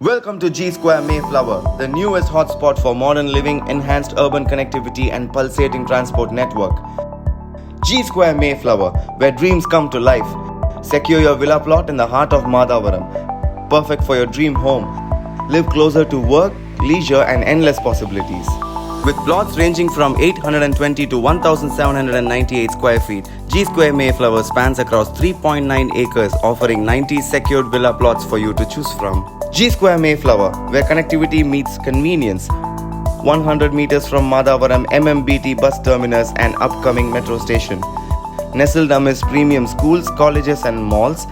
Welcome to G Square Mayflower, the newest hotspot for modern living, enhanced urban connectivity, and pulsating transport network. G Square Mayflower, where dreams come to life. Secure your villa plot in the heart of Madhavaram. Perfect for your dream home. Live closer to work, leisure, and endless possibilities. With plots ranging from 820 to 1,798 square feet, G Square Mayflower spans across 3.9 acres, offering 90 secured villa plots for you to choose from. G Square Mayflower, where connectivity meets convenience. 100 meters from Madhavaram MMBT bus terminus and upcoming metro station. Nestled amidst premium schools, colleges, and malls,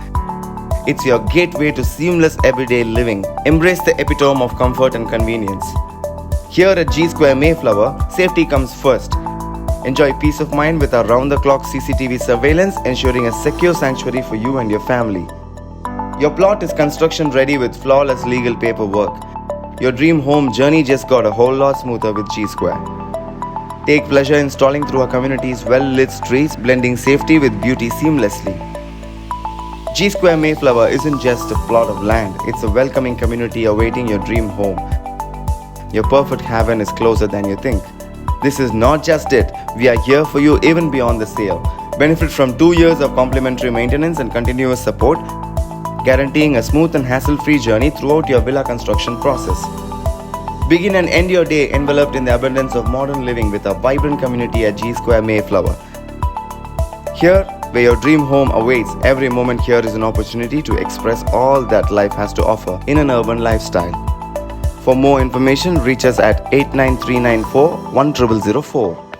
it's your gateway to seamless everyday living. Embrace the epitome of comfort and convenience. Here at G Square Mayflower, safety comes first. Enjoy peace of mind with our round-the-clock CCTV surveillance, ensuring a secure sanctuary for you and your family. Your plot is construction ready with flawless legal paperwork. Your dream home journey just got a whole lot smoother with G Square. Take pleasure installing through our community's well-lit streets, blending safety with beauty seamlessly. G Square Mayflower isn't just a plot of land, it's a welcoming community awaiting your dream home. Your perfect haven is closer than you think. This is not just it, we are here for you even beyond the sale. Benefit from 2 years of complimentary maintenance and continuous support, guaranteeing a smooth and hassle-free journey throughout your villa construction process. Begin and end your day enveloped in the abundance of modern living with a vibrant community at G Square Mayflower. Here, where your dream home awaits, every moment here is an opportunity to express all that life has to offer in an urban lifestyle. For more information, reach us at 89394 1004.